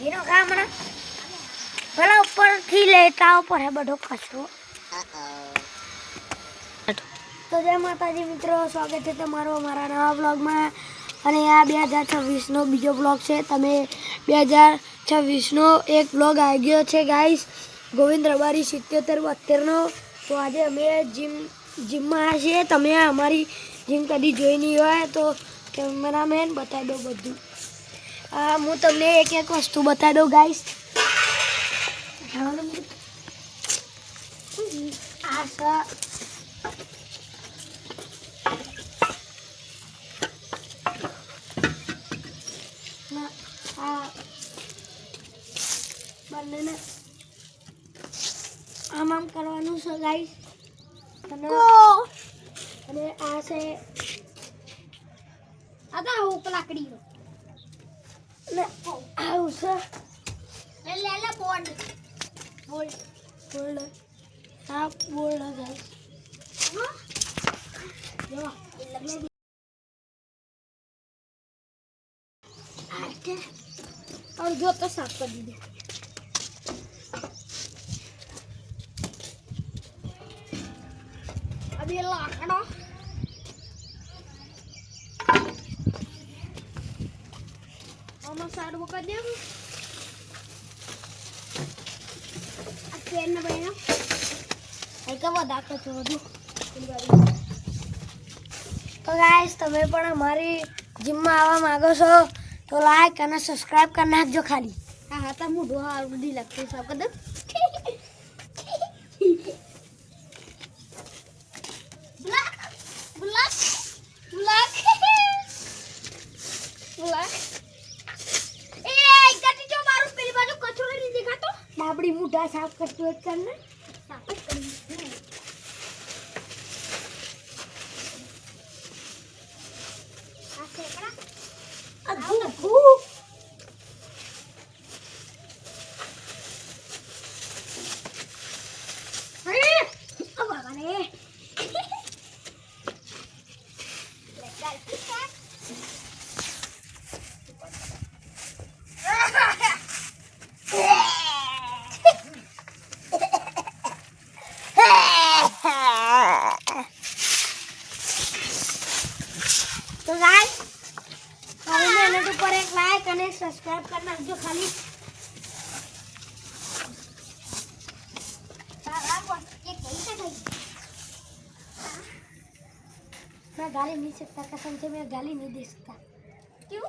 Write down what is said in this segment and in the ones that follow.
કાઢીનો કામણા પેલા ઉપરથી લેતા ઉપર હે બધો કચરો. તો જય માતાજી મિત્રો, સ્વાગત છે તમારો અમારા નવા બ્લોગમાં. અને આ 2026નો બીજો બ્લોગ છે. તમે 2026નો એક બ્લોગ આવી ગયો છે ગાઈસ, ગોવિંદ રબારી 77-72નો. તો આજે અમે જીમમાં આવ્યા છીએ. તમે અમારી જીમ કદી જોઈ નહીં હોય તો કેમેરામેન બતાવી દો બધું. હું તમને એક એક વસ્તુ બતાવી દઉં ગાઈસ. બંનેને આમ કરવાનું છે ગાઈસ. અને આ છે લાકડી ને આવું છે બોર્ડ આ બોર્ડ ગાઈસ. और जो तो साफ कर दीजिए. अब ये लाकड़ा हम साइड वो कर दिया. अब पेन में बना ऐसा वो दाग कर छोड़ दो. तो गाइस તમે પણ અમારી જીમમાં આવવા માંગો છો तो लाइक करना, सब्सक्राइब करना जो खाली. हाँ हाँ, तब मुझे हार बुद्धि लगती है सब कदम. Black black black black. ए कटी जो मारो पहली बाजू कचरो नहीं देखा तो बाबड़ी मुद्दा साफ करते हुए करना साफ करना. तो गाइस हमारी मेहनत ऊपर एक लाइक और सब्सक्राइब करना जो खाली. मैं गाली नहीं सकता, कसम से मैं गाली नहीं दे सकता. क्यों?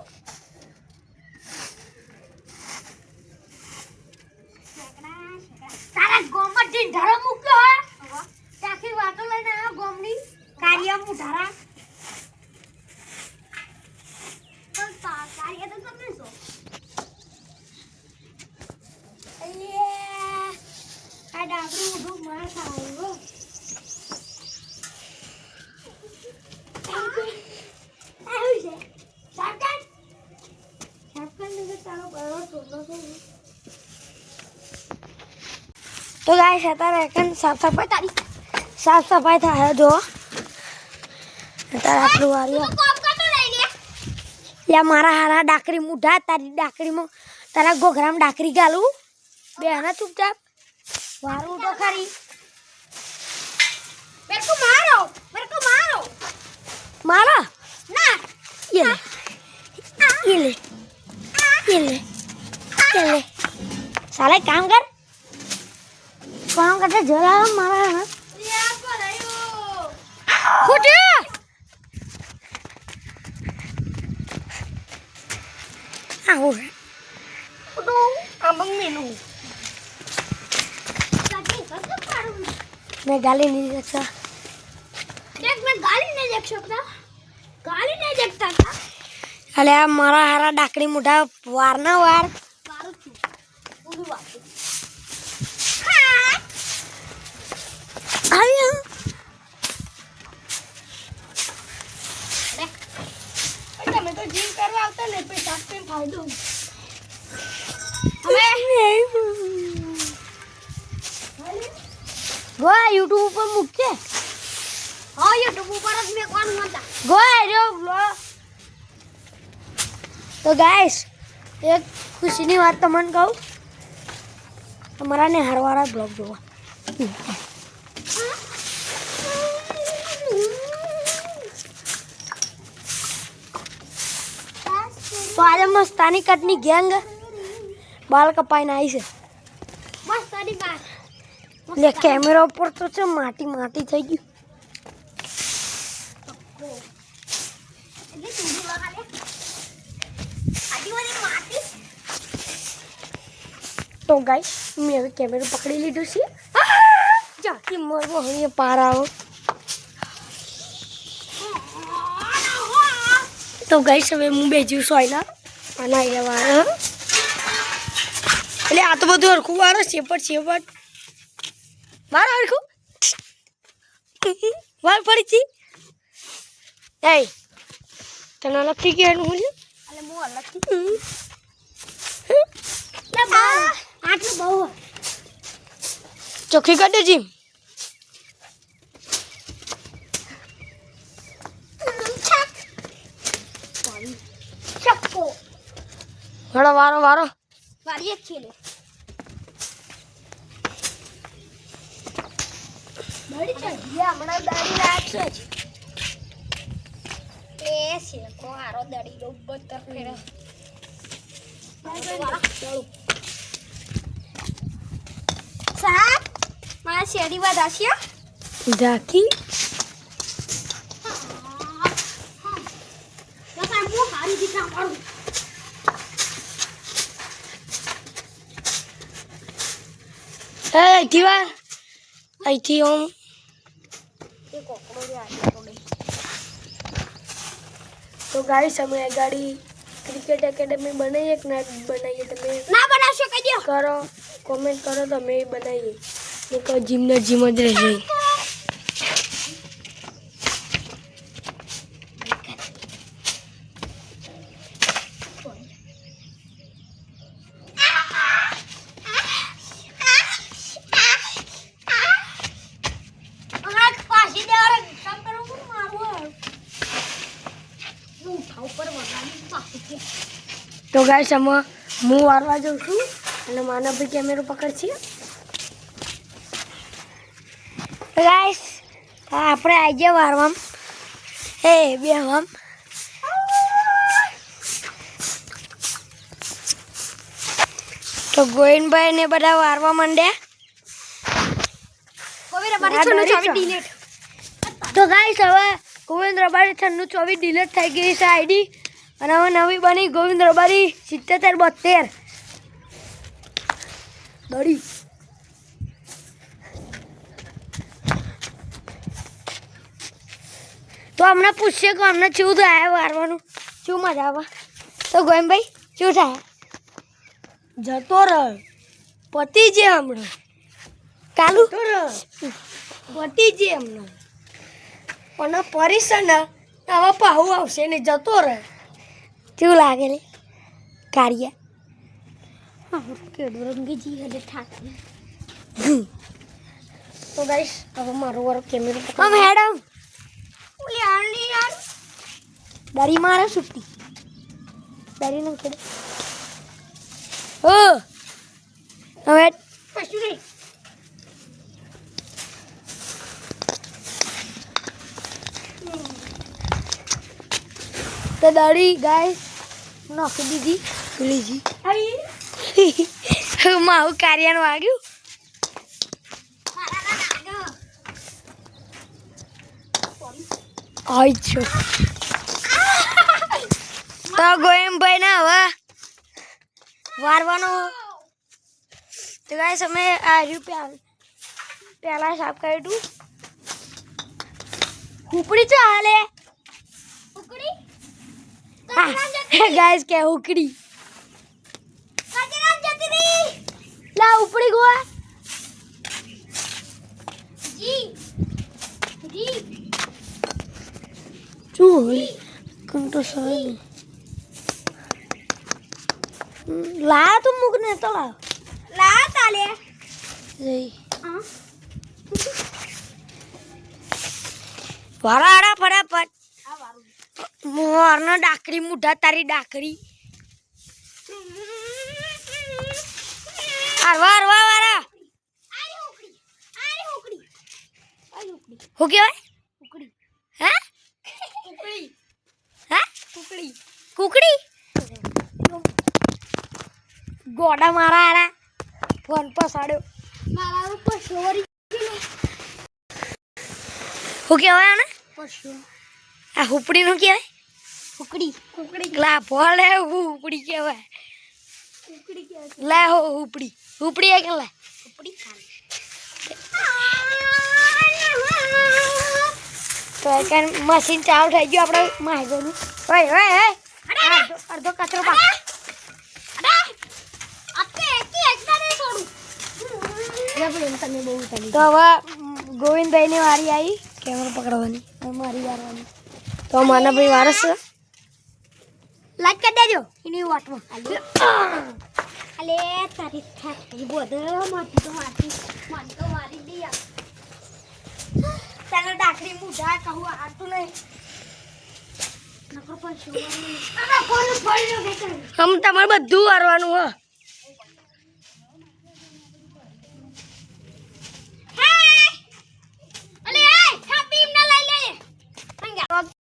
तारा गोमत दिन धरो मुक्यो है ताकि वातो लेने आ गोमनी कार्य मुठारा तो कार्य तो तुमने सो ये आ डाबरू उठो मार खाओ. तो गाइस અત્યારે એકન સાફ સફાઈ થાય જો અત્યારે આપણું વારિયો લે મારા હારા ડાકરી મુઢા તારી ડાકરીમાં તારા ગોગરામ ડાકરી ગાલું બેના ચૂપચાપ વારું તો ખરી. मेरे को मारो मारो ना ये ले साले काम करते जरा मारा है खुद आओ तो abang minum मैं गाली नहीं देख सकता. मैं गाली नहीं देख सकता था. अरे मारा हारा डाकड़ी मुठा वार ना वार मारू છું પૂરું વાતું. આયા તમે તો જીમ કરવા આવતા ને પછી ડાક્ટર ફાયદો હવે ગોયા YouTube ઉપર મૂકજે. હા YouTube ઉપર જ મેં કોણ નહોતા ગોયા જો બ્લોગ. तो गाइस એક ખુશીની વાત તમને કહું, તમારા ને હરવાળા બ્લોગ જોવા. તો આજે મસ્તાની કટની ગેંગ બાલ કપાઈને આવી છે. લે કેમેરા ઉપર તો છે માટી માટી થઈ ગયું. તો ગાઈસ મેં હવે કેમેરો પકડી લીધું છે. જાતી મરવો હવે પાર આવો. તો ગાઈસ હવે હું બેજ્યું સોયલા અને અહીંયા વાળા એટલે આ તો બધું હરખું વાળો શેપટ મારો હરખું વાર પડી છી. એ તને અલગથી કહેવાનું હું એટલે હું અલગથી આટલું બહુ ચોખ્ખી કાઢે જીમ. હળો વારો વારીએ જ છીએ. હમણાં દાડી રાખશે જ એ શેકો હારો દડી લો બતર ફેરા સાહેબ મારા શેરી વાત આશિયા ઝાકી હું હારી દીકરા મારું. અહીંથી વાર અહીંથી ઓમ તો ગાઈસ અમે ગાડી ક્રિકેટ એકેડમી બનાવીએ કે ના બનાવીએ? તમે ના બનાવશો કહી દો, કરો કોમેન્ટ કરો તો અમે બનાવીએ. એક જીમને જીમ જ રહેશે. તો ગાઈસ અમે હું વારવા જાઉં છું અને માનવભાઈ કેમેરો પકડશે. ગાઈસ આપણે આવી ગયા વારવામ એ બેહવામ. તો ગોવિંદભાઈ ને બધા વારવા માંડ્યા. તો ગાઈસ હવે ગોવિંદ રબારી 9624 ડિલીટ થઈ ગઈ છે આઈડી અને હવે નવી બની ગોવિંદ રબારી 7772 દડી. તો હમણાં પૂછશે કે અમને શું થાય વારવાનું, શું મજા આવે? તો ગોવિંદભાઈ શું થાય? જતો રહ પતિ જે હમણાં કાલુ પતિ જે હમણાં અને પરિસર હવે પાહુ આવશે ને જતો રહે. કેવું લાગે લે કાર્ય કેવું રંગીજી હજે થાક. તો ગાઈસ હવે મારો વારો કેમેરો પકડ. મેડમ ઓલી આની યાર દારી મારે સુટ્ટી દારી ન ખેડે. ઓ હવે કશું નહીં. તો દાડી ગાઈસ નાખી દીધી લીજી મારું કાર્યનું વાગ્યું. આઈ છો તો ગોવિંદભાઈ ના હવે વારવાનો. તો ગાઈસ અમે આ રૂપિયા પહેલા સાફ કર્યું હતું. હુકડી તો હાલે હુકડી ગાઈસ કે હુકડી લા ઉપડી ગોવા જી જી ચૂ કંટો સાઈ લા તું મુકને તો લા તાલે જઈ વારાડા ફટાફટ મોરનો ડાકરી મુઢા તારી ડાકરી વાર વારા હું કહેવાય હે કુકડી ગોડા મારા આરા ફોન પસાડ્યો મારા ઉપર સોરી હું કહેવાય આને આ હુપડી નું કહેવાય કુકડી લા ભોળે હુપડી કહેવાય લા હુપડી કે લા તો એક મશીન ચાલુ થઈ ગયું આપણે માહિતીનું ઓય અડધો કચરો પાક તો હવે ગોવિંદભાઈ ની વારી આવી કેમેરા પકડવાની મારી વારવાની તો માના ભાઈ વારસ છે લાઈક કરી દેજો એની વાટમાં અલે તારી થાકી બોધ માટી તો મારી દી ચાલો ડાકડી મુઢા કહું આટું નહીં નકર પણ શોવાનું હમ તમારે બધું વારવાનું હો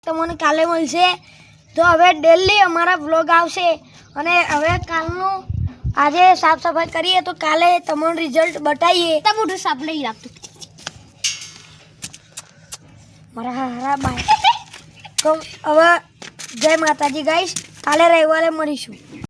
તમને કાલે મળશે તો હવે ડેલી અમારા વ્લોગ આવશે અને હવે કાલનું આજે સાફ સફાઈ કરીએ તો કાલે તમને રિઝલ્ટ બતાવીએ તો મોઢું સાફ નહીં રાખતું મારા હારા બાય તો હવે જય માતાજી ગાઈસ કાલે રવિવારે મળીશું